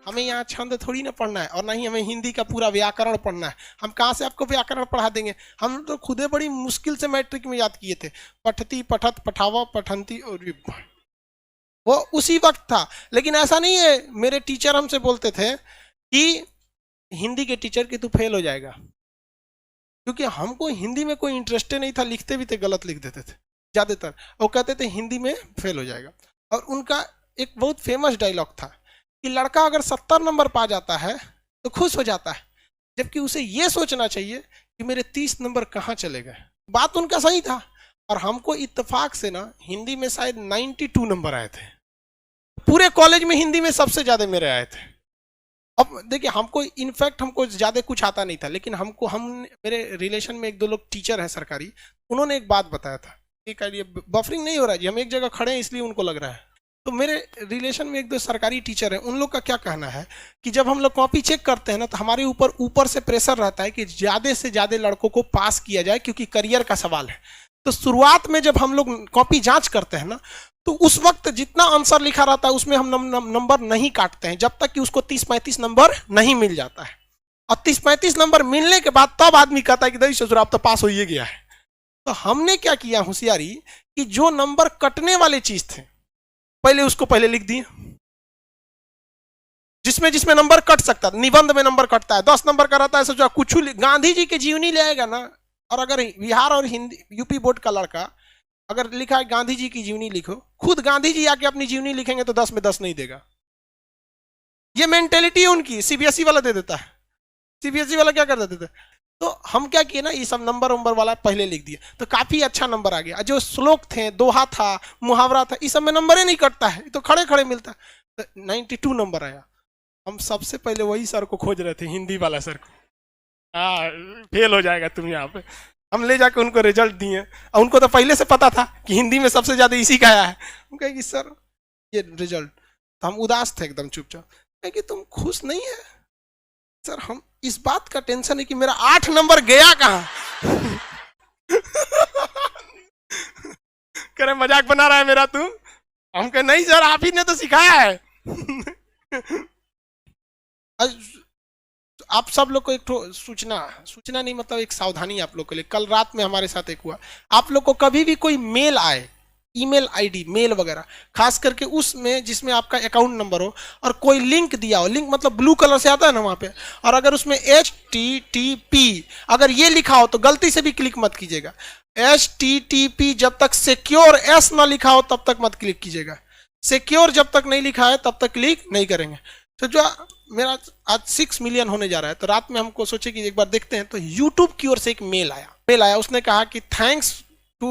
हमें यहाँ छंद थोड़ी ना पढ़ना है, और ना ही हमें हिंदी का पूरा व्याकरण पढ़ना है। हम कहाँ से आपको व्याकरण पढ़ा देंगे? हम तो खुदे बड़ी मुश्किल से मैट्रिक में याद किए थे। पठती, पठत, पठावा, पठंती, और वो उसी वक्त था। लेकिन ऐसा नहीं है, मेरे टीचर हमसे बोलते थे कि हिंदी के टीचर कि तू फेल हो जाएगा, क्योंकि हमको हिंदी में कोई इंटरेस्ट नहीं था, लिखते भी थे गलत लिख देते थे ज्यादातर। वो कहते थे हिंदी में फेल हो जाएगा। और उनका एक बहुत फेमस डायलॉग था कि लड़का अगर 70 नंबर पा जाता है तो खुश हो जाता है, जबकि उसे ये सोचना चाहिए कि मेरे 30 नंबर कहाँ चले गए। बात उनका सही था। और हमको इत्तेफाक से ना हिंदी में शायद 92 नंबर आए थे। पूरे कॉलेज में हिंदी में सबसे ज्यादा मेरे आए थे। अब देखिए, हमको इनफैक्ट हमको ज्यादा कुछ आता नहीं था, लेकिन हम मेरे रिलेशन में एक दो लोग टीचर हैं सरकारी, उन्होंने एक बात बताया था। एक बफरिंग नहीं हो रहा है जी, हम एक जगह खड़े हैं इसलिए उनको लग रहा है। तो मेरे रिलेशन में एक दो सरकारी टीचर हैं, उन लोग का क्या कहना है कि जब हम लोग कॉपी चेक करते हैं ना, तो हमारे ऊपर से प्रेशर रहता है कि ज्यादा से ज्यादा लड़कों को पास किया जाए, क्योंकि करियर का सवाल है। तो शुरुआत में जब हम लोग कॉपी जांच करते हैं ना, तो उस वक्त जितना आंसर लिखा रहता है उसमें हम नंबर नहीं काटते हैं, जब तक कि उसको 30-35 नंबर नहीं मिल जाता है। और 30-35 नंबर मिलने के बाद तब आदमी कहता है कि दही ससुर आप तो पास हो ही गया है। तो हमने क्या किया होशियारी, कि जो नंबर कटने वाले चीज थे पहले लिख दिए, जिसमें जिसमें नंबर कट सकता था। निबंध में नंबर कटता है, 10 नंबर का रहता है, सोचा कुछ गांधी जी के जीवनी ले आएगा ना। और अगर बिहार और हिंदी यूपी बोर्ड का लड़का अगर लिखा है गांधी जी की जीवनी लिखो, खुद गांधी जी आके अपनी जीवनी लिखेंगे तो 10 में 10 नहीं देगा। ये मेंटेलिटी है उनकी। सीबीएसई वाला दे देता है। सीबीएसई वाला क्या कर देते थे? तो हम क्या किए ना, ये सब नंबर वाला पहले लिख दिया, तो काफी अच्छा नंबर आ गया। जो श्लोक थे, दोहा था, मुहावरा था, इस सब में नंबर ही नहीं कटता है, तो खड़े खड़े मिलता है। तो 92 नंबर आया। हम सबसे पहले वही सर को खोज रहे थे, हिंदी वाला सर को। फेल हो जाएगा तुम यहाँ पे। हम ले जाके उनको रिजल्ट दिए, और उनको तो पहले से पता था कि हिंदी में सबसे ज्यादा इसी का आया है। हम कहे कि सर ये रिजल्ट, तो हम उदास थे एकदम चुपचाप। कहे कि तुम खुश नहीं है? सर हम इस बात का टेंशन है कि मेरा 8 नंबर गया कहाँ। कह रहे मजाक बना रहा है मेरा तू? हम कहे नहीं सर, आप ही ने तो सिखाया है। आप सब लोग को एक सूचना नहीं, मतलब एक सावधानी आप लोग के लिए। कल रात में हमारे साथ एक हुआ। आप लोग को कभी भी कोई मेल आए, ईमेल आईडी, मेल वगैरह, खास करके उसमें जिसमें आपका अकाउंट नंबर हो और कोई लिंक दिया हो, लिंक मतलब ब्लू कलर से आता है ना वहां पे, और अगर उसमें HTTP अगर ये लिखा हो तो गलती से भी क्लिक मत कीजिएगा। HTTP जब तक सिक्योर S ना लिखा हो तब तक मत क्लिक कीजिएगा। सिक्योर जब तक नहीं लिखा है तब तक क्लिक नहीं करेंगे। तो जो मेरा आज 6 मिलियन होने जा रहा है, तो रात में हमको सोचे कि एक बार देखते हैं। तो यूट्यूब की ओर से एक मेल आया। उसने कहा कि thanks to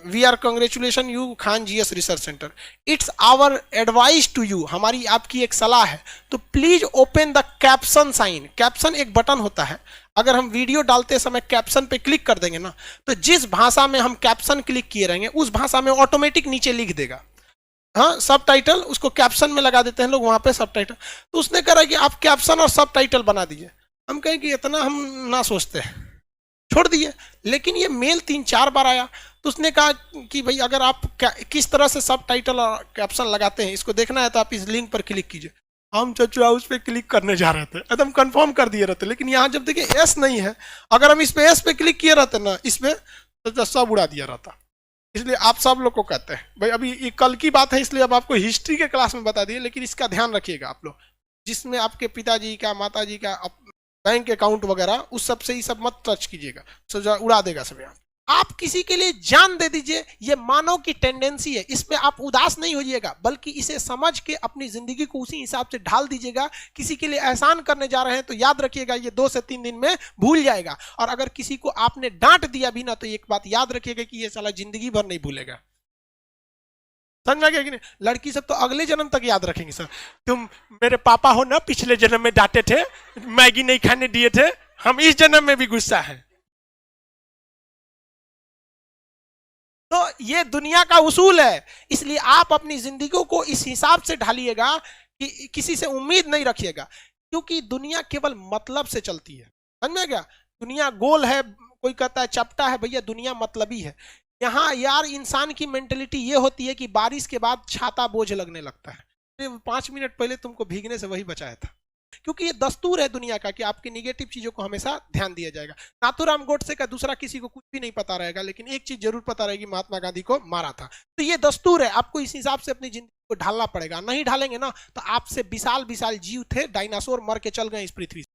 we are congratulation you Khan GS research centre, it's our advice to you, हमारी आपकी एक सलाह है, तो please open the caption sign. Caption एक बटन होता है, अगर हम वीडियो डालते समय कैप्शन पे क्लिक कर देंगे ना, तो जिस भाषा में हम कैप्शन क्लिक किए रहेंगे उस भाषा में ऑटोमेटिक नीचे लिख देगा। हाँ, सब टाइटल उसको कैप्शन में लगा देते हैं लोग, वहां पे सब टाइटल। तो उसने कहा कि आप कैप्शन और सब टाइटल बना दीजिए। हम कहें कि इतना हम ना सोचते हैं, छोड़ दिए। लेकिन ये मेल 3-4 बार आया। तो उसने कहा कि भाई अगर आप किस तरह से सब टाइटल और कैप्शन लगाते हैं इसको देखना है तो आप इस लिंक पर क्लिक कीजिए। हम चचुआ उस पर क्लिक करने जा रहे थे, एकदम कंफर्म कर दिए रहते, लेकिन यहाँ जब देखिए S नहीं है, अगर हम इस पे S पे क्लिक किए रहते ना, इस पे तो सब उड़ा दिया रहता। इसलिए आप सब लोग को कहते हैं भाई, अभी ये कल की बात है इसलिए अब आपको हिस्ट्री के क्लास में बता दिए, लेकिन इसका ध्यान रखिएगा आप लोग, जिसमें आपके पिताजी का, माताजी का बैंक अकाउंट वगैरह, उस सब से ये सब मत टच कीजिएगा, सजा उड़ा देगा सब। यहाँ आप किसी के लिए जान दे दीजिए, ये मानव की टेंडेंसी है, इसमें आप उदास नहीं होइएगा, बल्कि इसे समझ के अपनी जिंदगी को उसी हिसाब से ढाल दीजिएगा। किसी के लिए एहसान करने जा रहे हैं तो याद रखिएगा ये 2 से 3 दिन में भूल जाएगा। और अगर किसी को आपने डांट दिया भी ना, तो एक बात याद रखिएगा कि ये साला जिंदगी भर नहीं भूलेगा। समझ गया कि नहीं? लड़की सब तो अगले जन्म तक याद रखेंगे। सर तुम मेरे पापा हो ना, पिछले जन्म में डांटे थे, मैगी नहीं खाने दिए थे, हम इस जन्म में भी गुस्सा है। तो ये दुनिया का उसूल है, इसलिए आप अपनी जिंदगी को इस हिसाब से ढालिएगा कि किसी से उम्मीद नहीं रखिएगा, क्योंकि दुनिया केवल मतलब से चलती है। समझ में क्या? दुनिया गोल है, कोई कहता है चपटा है, भैया दुनिया मतलबी है। यहाँ यार इंसान की मेंटेलिटी ये होती है कि बारिश के बाद छाता बोझ लगने लगता है। 5 मिनट पहले तुमको भीगने से वही बचाया था। क्योंकि ये दस्तूर है दुनिया का कि आपकी निगेटिव चीजों को हमेशा ध्यान दिया जाएगा। नाथूराम गोडसे का दूसरा किसी को कुछ भी नहीं पता रहेगा, लेकिन एक चीज जरूर पता रहेगी, महात्मा गांधी को मारा था। तो ये दस्तूर है, आपको इस हिसाब से अपनी जिंदगी को ढालना पड़ेगा। नहीं ढालेंगे ना तो आपसे विशाल विशाल जीव थे, डायनासोर मर के चल गए इस पृथ्वी से।